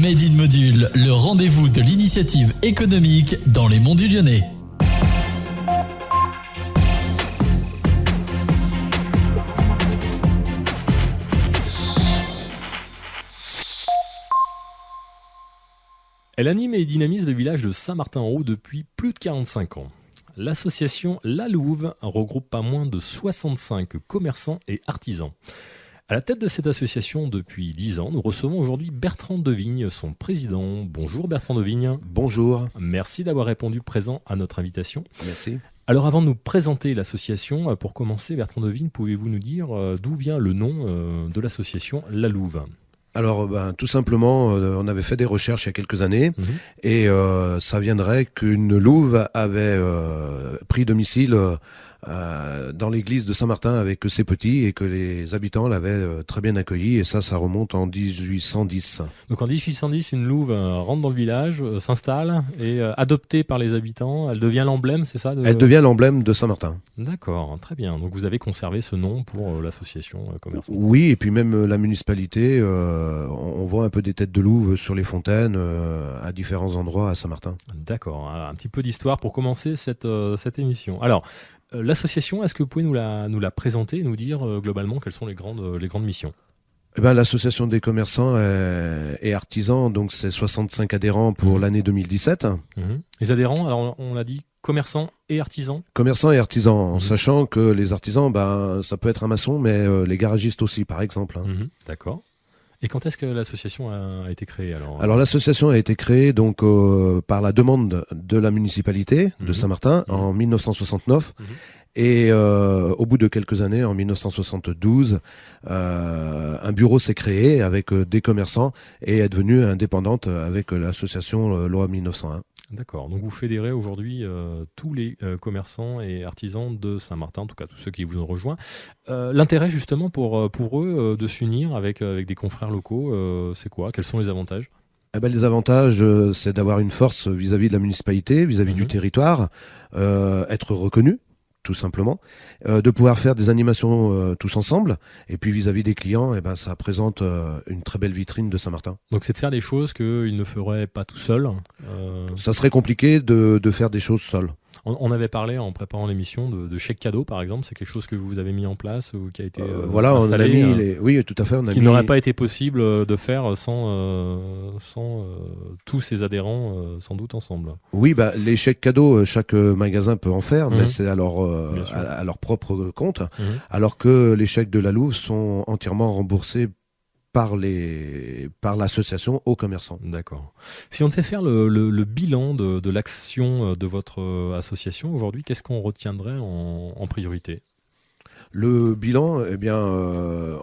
Made in Module, le rendez-vous de l'initiative économique dans les Monts du Lyonnais. Elle anime et dynamise le village de Saint-Martin-en-Haut depuis plus de 45 ans. L'association La Louve regroupe pas moins de 65 commerçants et artisans. À la tête de cette association depuis 10 ans, nous recevons aujourd'hui Bertrand Devigne, son président. Bonjour Bertrand Devigne. Bonjour. Merci d'avoir répondu présent à notre invitation. Merci. Alors avant de nous présenter l'association, pour commencer, Bertrand Devigne, pouvez-vous nous dire d'où vient le nom de l'association La Louve ? Alors, tout simplement, on avait fait des recherches il y a quelques années et ça viendrait qu'une louve avait pris domicile dans l'église de Saint-Martin avec ses petits et que les habitants l'avaient très bien accueilli, et ça remonte en 1810. Donc en 1810, une louve rentre dans le village, s'installe et adoptée par les habitants, elle devient l'emblème, c'est ça Elle devient l'emblème de Saint-Martin. D'accord, très bien. Donc vous avez conservé ce nom pour l'association commerçante. Oui, et puis même la municipalité, on voit un peu des têtes de louve sur les fontaines à différents endroits à Saint-Martin. D'accord, alors, un petit peu d'histoire pour commencer cette émission. Alors, l'association, est-ce que vous pouvez nous la présenter, nous dire globalement quelles sont les grandes missions ? L'association des commerçants et artisans, donc c'est 65 adhérents pour l'année 2017. Les adhérents, alors on l'a dit, commerçants et artisans. Commerçants et artisans, en sachant que les artisans, ça peut être un maçon, mais les garagistes aussi, par exemple. D'accord. Et quand est-ce que l'association a été créée alors l'association a été créée donc par la demande de la municipalité de Saint-Martin en 1969. Et au bout de quelques années, en 1972, un bureau s'est créé avec des commerçants et est devenue indépendante avec l'association loi 1901. D'accord, donc vous fédérez aujourd'hui tous les commerçants et artisans de Saint-Martin, en tout cas tous ceux qui vous ont rejoint. L'intérêt justement pour eux de s'unir avec des confrères locaux, c'est quoi ? Quels sont les avantages ? Les avantages, c'est d'avoir une force vis-à-vis de la municipalité, vis-à-vis du territoire, être reconnu, tout simplement, de pouvoir faire des animations tous ensemble, et puis vis-à-vis des clients, ça présente une très belle vitrine de Saint-Martin. Donc c'est de faire des choses qu'ils ne feraient pas tout seuls. Ça serait compliqué de faire des choses seuls. On avait parlé en préparant l'émission de chèques cadeaux, par exemple. C'est quelque chose que vous avez mis en place ou qui a été installé, on a mis oui, tout à fait. N'aurait pas été possible de faire sans tous ces adhérents, sans doute ensemble. Oui, les chèques cadeaux, chaque magasin peut en faire, mais c'est à leur propre compte, alors que les chèques de la Louve sont entièrement remboursés par l'association aux commerçants. D'accord. Si on devait faire le bilan de l'action de votre association aujourd'hui, qu'est-ce qu'on retiendrait en priorité ? Le bilan,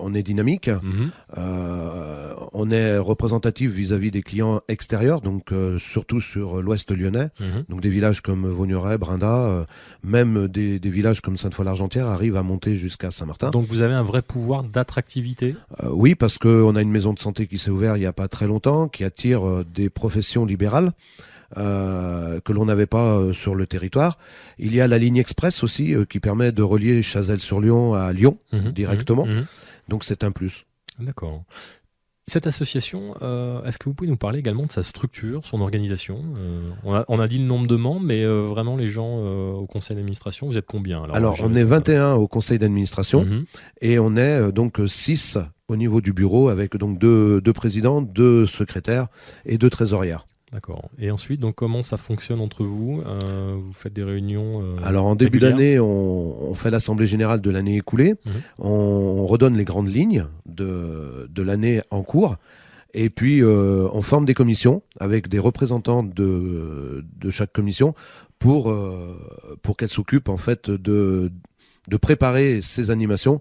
on est dynamique, on est représentatif vis-à-vis des clients extérieurs, donc surtout sur l'ouest lyonnais, donc des villages comme Vaugneray, Brinda, même des villages comme Sainte-Foy-l'Argentière arrivent à monter jusqu'à Saint-Martin. Donc vous avez un vrai pouvoir d'attractivité ? Oui, parce qu'on a une maison de santé qui s'est ouverte il n'y a pas très longtemps, qui attire des professions libérales. Que l'on n'avait pas sur le territoire. Il y a la ligne express aussi qui permet de relier Chazelles-sur-Lyon à Lyon directement. Donc c'est un plus. D'accord. Cette association, est-ce que vous pouvez nous parler également de sa structure, son organisation ? On a dit le nombre de membres, mais vraiment les gens au conseil d'administration, vous êtes combien ? Alors on est 21 au conseil d'administration et on est donc 6 au niveau du bureau avec donc deux présidents, 2 secrétaires et 2 trésorières. D'accord. Et ensuite, donc, comment ça fonctionne entre vous ? Vous faites des réunions Alors, en début d'année, on fait l'assemblée générale de l'année écoulée. On redonne les grandes lignes de l'année en cours. Et puis, on forme des commissions avec des représentants de chaque commission pour qu'elles s'occupent, en fait, de préparer ces animations,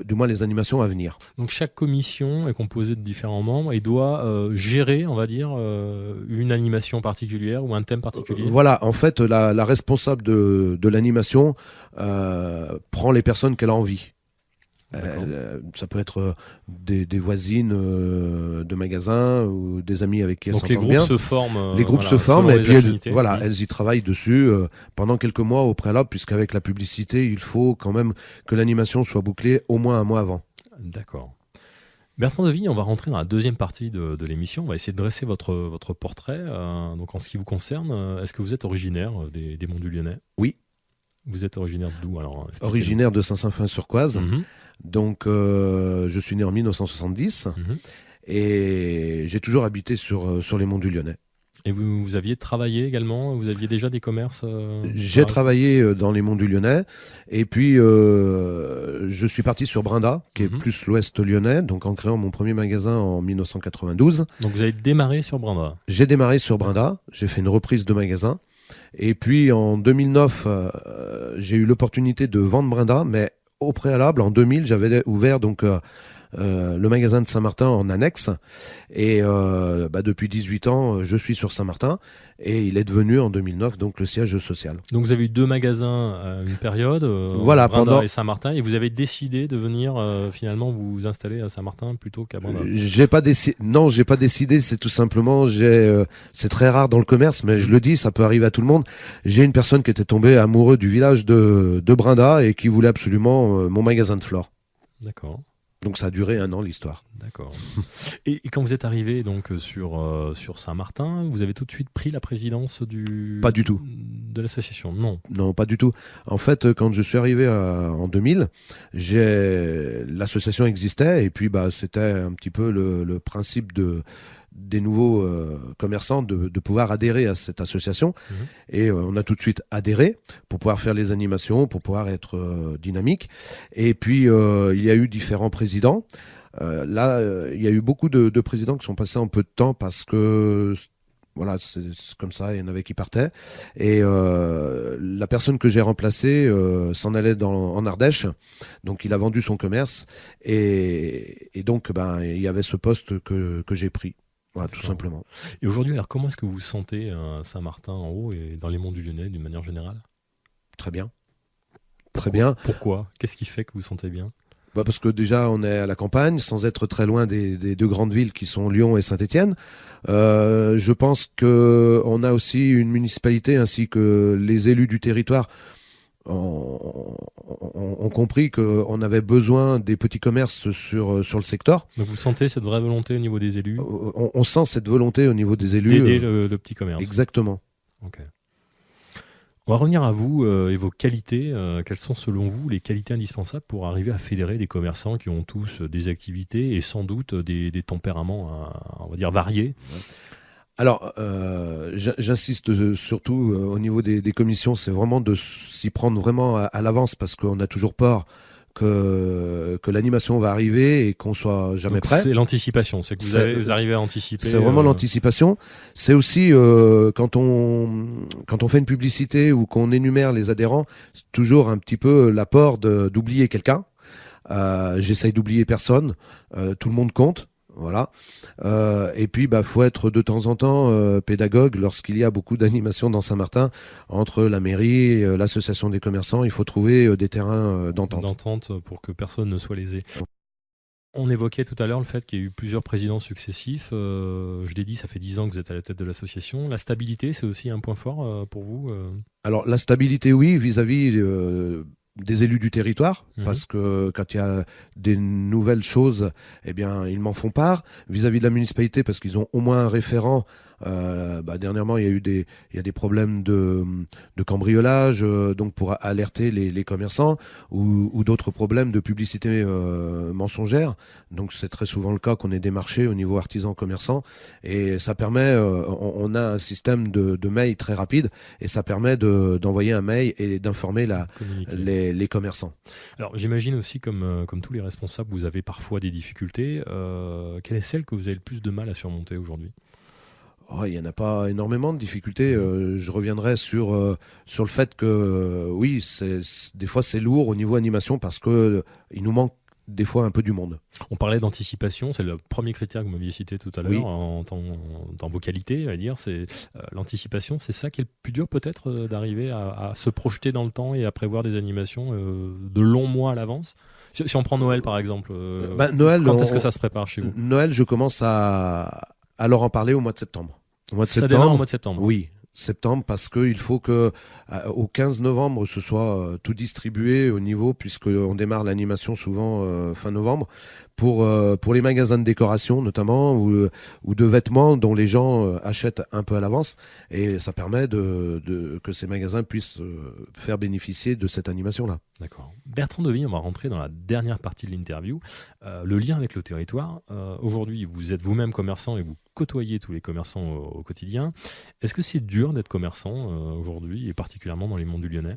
du moins les animations à venir. Donc chaque commission est composée de différents membres et doit gérer, on va dire, une animation particulière ou un thème particulier. Voilà, en fait, la responsable de l'animation prend les personnes qu'elle a envie. Ça peut être des voisines de magasins ou des amis avec qui elles s'entendent bien. Donc les groupes se forment. Les groupes se forment et puis elles y travaillent dessus pendant quelques mois au préalable, puisqu'avec la publicité, il faut quand même que l'animation soit bouclée au moins un mois avant. D'accord. Bertrand Devigne, on va rentrer dans la deuxième partie de l'émission. On va essayer de dresser votre portrait. Donc, en ce qui vous concerne, est-ce que vous êtes originaire des Monts du Lyonnais? Oui. Vous êtes originaire d'où alors? Originaire de Saint-Symphorien-sur-Coise. Mhm. Donc, je suis né en 1970 Mhm. et j'ai toujours habité sur les Monts du Lyonnais. Et vous aviez travaillé également? Vous aviez déjà des commerces J'ai travaillé dans les Monts du Lyonnais et puis je suis parti sur Brinda, qui est plus l'ouest lyonnais, donc en créant mon premier magasin en 1992. Donc vous avez démarré sur Brinda? J'ai démarré sur Brinda, j'ai fait une reprise de magasin et puis en 2009, j'ai eu l'opportunité de vendre Brinda, mais au préalable, en 2000, j'avais ouvert donc le magasin de Saint-Martin en annexe et depuis 18 ans je suis sur Saint-Martin et il est devenu en 2009 donc le siège social. Donc vous avez eu deux magasins à une période, voilà, Brinda et Saint-Martin, et vous avez décidé de venir finalement vous installer à Saint-Martin plutôt qu'à Brinda? J'ai pas décidé, c'est tout simplement c'est très rare dans le commerce, mais je le dis, ça peut arriver à tout le monde. J'ai une personne qui était tombée amoureux du village de Brinda et qui voulait absolument mon magasin de fleurs. D'accord. Donc ça a duré 1 an l'histoire. D'accord. Et quand vous êtes arrivé donc sur Saint-Martin, vous avez tout de suite pris la présidence Pas du tout. De l'association? Non. Non, pas du tout. En fait, quand je suis arrivé en 2000, l'association existait et puis c'était un petit peu le principe des nouveaux commerçants de pouvoir adhérer à cette association. Et on a tout de suite adhéré pour pouvoir faire les animations, pour pouvoir être dynamique. Et puis, il y a eu différents présidents. Il y a eu beaucoup de présidents qui sont passés en peu de temps parce que voilà, c'est comme ça, il y en avait qui partaient. Et la personne que j'ai remplacée s'en allait en Ardèche. Donc, il a vendu son commerce. Et donc, il y avait ce poste que j'ai pris. Voilà, tout simplement. Et aujourd'hui, alors comment est-ce que vous vous sentez à Saint-Martin en haut et dans les Monts du Lyonnais d'une manière générale? Très bien. Très bien. Pourquoi? Qu'est-ce qui fait que vous vous sentez bien? Parce que déjà, on est à la campagne, sans être très loin des deux grandes villes qui sont Lyon et Saint-Étienne. Je pense qu'on a aussi une municipalité ainsi que les élus du territoire ont compris qu'on avait besoin des petits commerces sur le secteur. Donc vous sentez cette vraie volonté au niveau des élus? On sent cette volonté au niveau des élus. D'aider le petit commerce. Exactement. Ok. On va revenir à vous et vos qualités. Quelles sont selon vous les qualités indispensables pour arriver à fédérer des commerçants qui ont tous des activités et sans doute des tempéraments, on va dire, variés? Alors, j'insiste surtout au niveau des commissions, c'est vraiment de s'y prendre vraiment à l'avance parce qu'on a toujours peur que l'animation va arriver et qu'on soit jamais prêt. C'est l'anticipation, c'est que vous arrivez à anticiper. C'est vraiment l'anticipation. C'est aussi quand on fait une publicité ou qu'on énumère les adhérents, c'est toujours un petit peu l'apport d'oublier quelqu'un. J'essaye d'oublier personne. Tout le monde compte. Voilà. Et puis, faut être de temps en temps pédagogue lorsqu'il y a beaucoup d'animations dans Saint-Martin entre la mairie, l'association des commerçants. Il faut trouver des terrains d'entente. D'entente pour que personne ne soit lésé. On évoquait tout à l'heure le fait qu'il y a eu plusieurs présidents successifs. Je l'ai dit, ça fait 10 ans que vous êtes à la tête de l'association. La stabilité, c'est aussi un point fort pour vous? Alors, la stabilité, oui, vis-à-vis des élus du territoire, parce que quand il y a des nouvelles choses, eh bien, ils m'en font part. Vis-à-vis de la municipalité, parce qu'ils ont au moins un référent. Dernièrement, il y a des problèmes de cambriolage, donc pour alerter les commerçants, ou d'autres problèmes de publicité mensongère. Donc c'est très souvent le cas qu'on est démarché au niveau artisan commerçant, et ça permet, on a un système de mail très rapide, et ça permet d'envoyer un mail et d'informer les commerçants. Alors j'imagine aussi, comme tous les responsables, vous avez parfois des difficultés. Quelle est celle que vous avez le plus de mal à surmonter aujourd'hui? Il n'y en a pas énormément de difficultés. Je reviendrai sur le fait que oui, des fois c'est lourd au niveau animation parce que il nous manque des fois un peu du monde. On parlait d'anticipation, c'est le premier critère que vous m'aviez cité tout à l'heure, dans vos qualités, je vais dire, c'est l'anticipation. C'est ça qui est le plus dur peut-être, d'arriver à se projeter dans le temps et à prévoir des animations de longs mois à l'avance. Si on prend Noël par exemple, Noël, quand est-ce que ça se prépare chez vous? Noël, je commence à leur en parler au mois de septembre. Ça démarre au mois de septembre. Oui, septembre, parce qu'il faut que au 15 novembre ce soit tout distribué au niveau, puisqu'on démarre l'animation souvent fin novembre, pour les magasins de décoration notamment, ou de vêtements dont les gens achètent un peu à l'avance, et ça permet que ces magasins puissent faire bénéficier de cette animation-là. D'accord. Bertrand Devigne, on va rentrer dans la dernière partie de l'interview. Le lien avec le territoire. Aujourd'hui, vous êtes vous-même commerçant et vous côtoyez tous les commerçants au quotidien. Est-ce que c'est dur d'être commerçant aujourd'hui, et particulièrement dans les monts du Lyonnais ?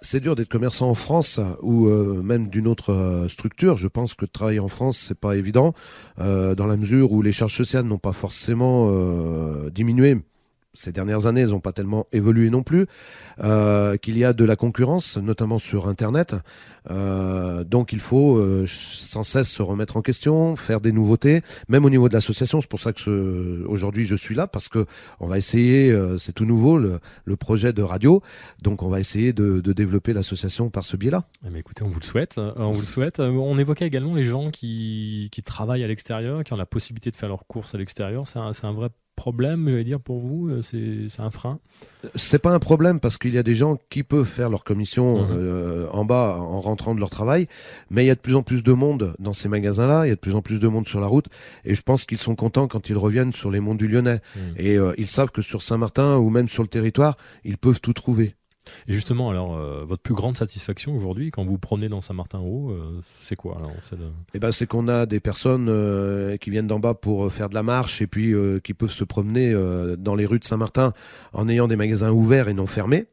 C'est dur d'être commerçant en France ou même d'une autre structure. Je pense que travailler en France, c'est pas évident, dans la mesure où les charges sociales n'ont pas forcément diminué. Ces dernières années, elles n'ont pas tellement évolué non plus, qu'il y a de la concurrence, notamment sur Internet. Donc il faut sans cesse se remettre en question, faire des nouveautés, même au niveau de l'association. C'est pour ça que aujourd'hui je suis là, parce que on va essayer, c'est tout nouveau, le projet de radio. Donc on va essayer de développer l'association par ce biais-là. Mais écoutez, on vous le souhaite. On évoquait également les gens qui travaillent à l'extérieur, qui ont la possibilité de faire leurs courses à l'extérieur. C'est un vrai problème, j'allais dire, pour vous? C'est un frein? C'est pas un problème, parce qu'il y a des gens qui peuvent faire leur commission en bas en rentrant de leur travail, mais il y a de plus en plus de monde dans ces magasins-là, il y a de plus en plus de monde sur la route, et je pense qu'ils sont contents quand ils reviennent sur les monts du Lyonnais. Et ils savent que sur Saint-Martin ou même sur le territoire, ils peuvent tout trouver. Et justement, alors, votre plus grande satisfaction aujourd'hui, quand vous promenez dans Saint-Martin-en-Haut, c'est quoi alors? C'est qu'on a des personnes qui viennent d'en bas pour faire de la marche, et puis qui peuvent se promener dans les rues de Saint-Martin en ayant des magasins ouverts et non fermés.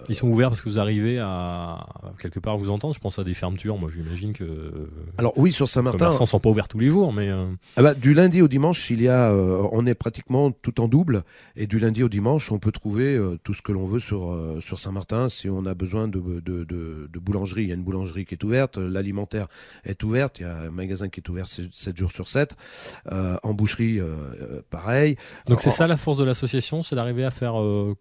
Ils sont ouverts parce que vous arrivez à quelque part vous entendre. Je pense à des fermetures. Moi, j'imagine que. Alors oui, sur Saint-Martin, les commerçants ne sont pas ouverts tous les jours, mais. Du lundi au dimanche, on est pratiquement tout en double, et du lundi au dimanche, on peut trouver tout ce que l'on veut sur Saint-Martin. Si on a besoin de boulangerie, il y a une boulangerie qui est ouverte, l'alimentaire est ouverte, il y a un magasin qui est ouvert 7 jours sur 7. En boucherie, pareil. Donc c'est ça la force de l'association, c'est d'arriver à faire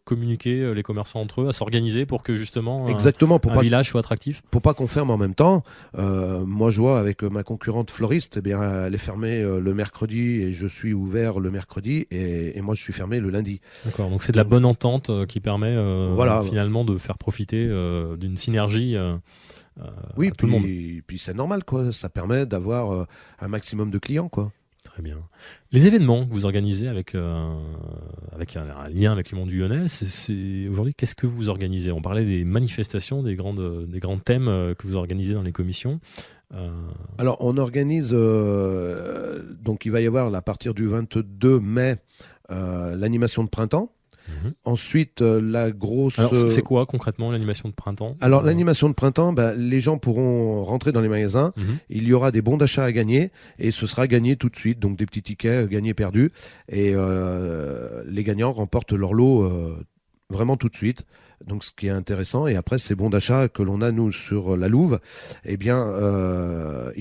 communiquer les commerçants entre eux, à s'organiser pour que justement exactement, un village soit attractif. Pour pas qu'on ferme en même temps. Moi je vois avec ma concurrente Floriste, elle est fermée le mercredi et je suis ouvert le mercredi, et moi je suis fermé le lundi. D'accord, donc c'est de la bonne entente qui permet finalement de faire profiter d'une synergie oui, tout le monde. Puis c'est normal, quoi. Ça permet d'avoir un maximum de clients, quoi. Très bien. Les événements que vous organisez avec un lien avec les monts du Lyonnais, aujourd'hui, qu'est-ce que vous organisez? On parlait des manifestations, des grands thèmes que vous organisez dans les commissions. Alors, on organise, donc il va y avoir à partir du 22 mai l'animation de printemps. Ensuite, la grosse... Alors, c'est quoi concrètement l'animation de printemps? Alors, l'animation de printemps, les gens pourront rentrer dans les magasins, il y aura des bons d'achat à gagner, et ce sera gagné tout de suite, donc des petits tickets gagnés-perdus, et les gagnants remportent leur lot vraiment tout de suite. Donc ce qui est intéressant, et après ces bons d'achat que l'on a nous sur la Louve, ils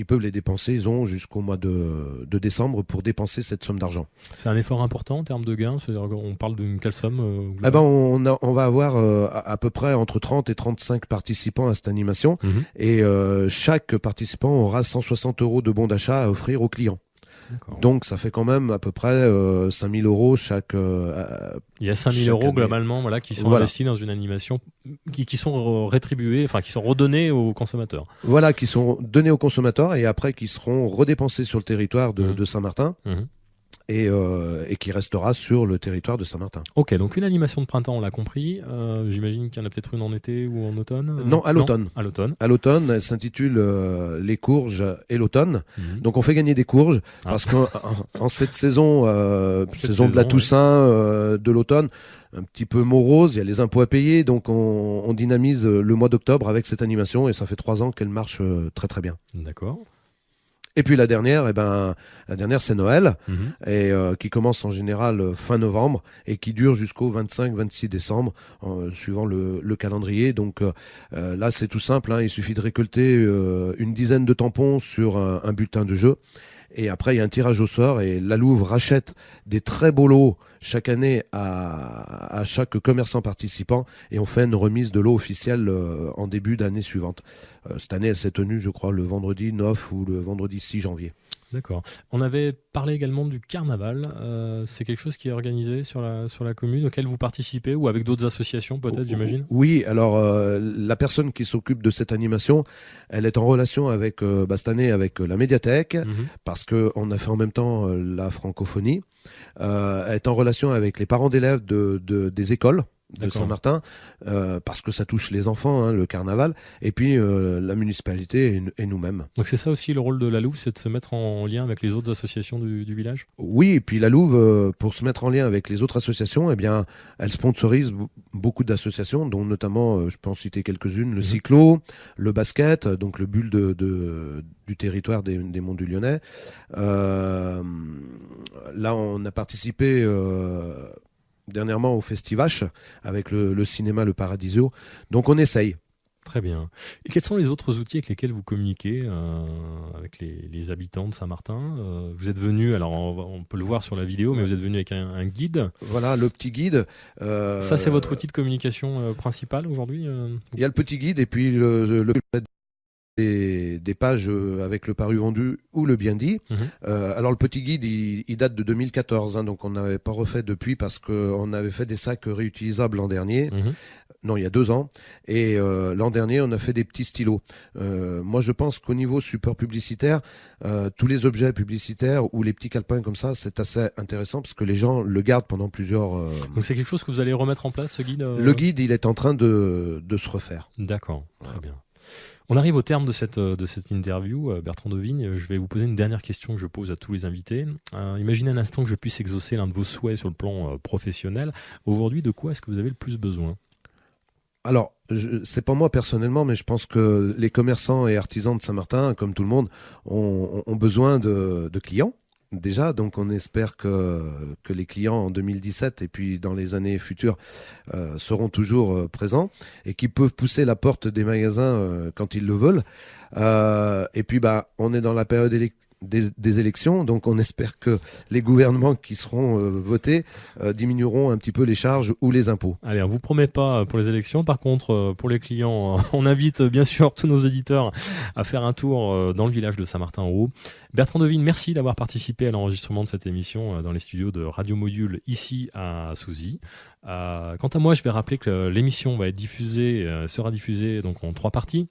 peuvent les dépenser, ils ont jusqu'au mois de décembre pour dépenser cette somme d'argent. C'est un effort important en termes de gains, on parle d'une quelle somme on va avoir à peu près entre 30 et 35 participants à cette animation, et chaque participant aura 160 € de bons d'achat à offrir aux clients. D'accord. Donc ça fait quand même à peu près 5 000 € chaque... il y a 5 000 € globalement qui sont investis dans une animation, qui sont rétribués, qui sont redonnés aux consommateurs. Voilà, qui sont donnés aux consommateurs et après qui seront redépensés sur le territoire de Saint-Martin. Et qui restera sur le territoire de Saint-Martin. Ok, donc une animation de printemps, on l'a compris. J'imagine qu'il y en a peut-être une en été ou en automne. Non, à l'automne. À l'automne. À l'automne, elle s'intitule Les courges et l'automne. Donc on fait gagner des courges parce qu'en cette saison de la Toussaint, de l'automne, un petit peu morose, il y a les impôts à payer, donc on dynamise le mois d'octobre avec cette animation, et ça fait 3 ans qu'elle marche très très bien. D'accord. Et puis la dernière, c'est Noël, et qui commence en général fin novembre et qui dure jusqu'au 25-26 décembre, suivant le calendrier. Donc là, c'est tout simple, il suffit de récolter une dizaine de tampons sur un bulletin de jeu. Et après, il y a un tirage au sort, et la Louve rachète des très beaux lots chaque année à chaque commerçant participant, et on fait une remise de lot officielle en début d'année suivante. Cette année, elle s'est tenue, je crois, le vendredi 9 ou le vendredi 6 janvier. D'accord. On avait parlé également du carnaval. C'est quelque chose qui est organisé sur la commune, auquel vous participez, ou avec d'autres associations peut-être, j'imagine? Oui, alors la personne qui s'occupe de cette animation, elle est en relation avec, cette année avec la médiathèque, parce qu'on a fait en même temps la francophonie. Elle est en relation avec les parents d'élèves des écoles de Saint-Martin, parce que ça touche les enfants, le carnaval, et puis la municipalité et nous-mêmes. Donc c'est ça aussi le rôle de la Louve, c'est de se mettre en lien avec les autres associations du village? Oui, et puis la Louve, pour se mettre en lien avec les autres associations, eh bien, elle sponsorise beaucoup d'associations, dont notamment, je peux en citer quelques-unes, le cyclo, le basket, donc le bulle du territoire des Monts du Lyonnais. Là, on a participé dernièrement au Festivache avec le cinéma Le Paradisio. Donc on essaye. Très bien. Et quels sont les autres outils avec lesquels vous communiquez avec les habitants de Saint-Martin? Vous êtes venu, alors on peut le voir sur la vidéo, mais vous êtes venu avec un guide. Voilà, le petit guide. Ça, c'est votre outil de communication principal aujourd'hui? Il y a le petit guide et puis des pages avec le paru vendu ou le bien dit. Alors le petit guide, il date de 2014, donc on n'avait pas refait depuis parce qu'on avait fait des sacs réutilisables l'an dernier. Non, il y a 2 ans. Et l'an dernier, on a fait des petits stylos. Moi, je pense qu'au niveau support publicitaire, tous les objets publicitaires ou les petits calepins comme ça, c'est assez intéressant parce que les gens le gardent pendant plusieurs... Donc c'est quelque chose que vous allez remettre en place, ce guide? Le guide, il est en train de se refaire. D'accord, très bien. On arrive au terme de cette interview, Bertrand Devigne. Je vais vous poser une dernière question que je pose à tous les invités. Imaginez un instant que je puisse exaucer l'un de vos souhaits sur le plan professionnel. Aujourd'hui, de quoi est-ce que vous avez le plus besoin? Alors, c'est pas moi personnellement, mais je pense que les commerçants et artisans de Saint-Martin, comme tout le monde, ont besoin de clients. Déjà, donc on espère que les clients en 2017 et puis dans les années futures seront toujours présents et qui peuvent pousser la porte des magasins quand ils le veulent. Et puis, on est dans la période des élections, donc on espère que les gouvernements qui seront votés diminueront un petit peu les charges ou les impôts. Allez, on vous promet pas pour les élections. Par contre, pour les clients, on invite bien sûr tous nos auditeurs à faire un tour dans le village de Saint-Martin-en-Haut. Bertrand Devigne, merci d'avoir participé à l'enregistrement de cette émission dans les studios de Radio Module ici à Souzy. Quant à moi, je vais rappeler que l'émission va être sera diffusée donc en 3 parties.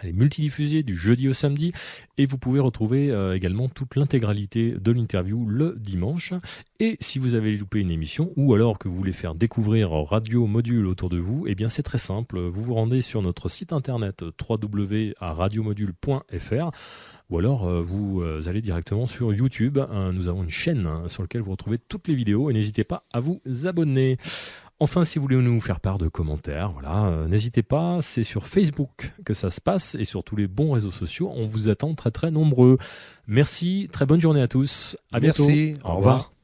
Elle est multidiffusée du jeudi au samedi et vous pouvez retrouver également toute l'intégralité de l'interview le dimanche. Et si vous avez loupé une émission ou alors que vous voulez faire découvrir Radio Module autour de vous, eh bien c'est très simple. Vous vous rendez sur notre site internet www.radiomodule.fr ou alors vous allez directement sur YouTube. Nous avons une chaîne sur laquelle vous retrouvez toutes les vidéos et n'hésitez pas à vous abonner. Enfin, si vous voulez nous faire part de commentaires, n'hésitez pas, c'est sur Facebook que ça se passe et sur tous les bons réseaux sociaux. On vous attend très très nombreux. Merci, très bonne journée à tous. À bientôt. Merci, au revoir.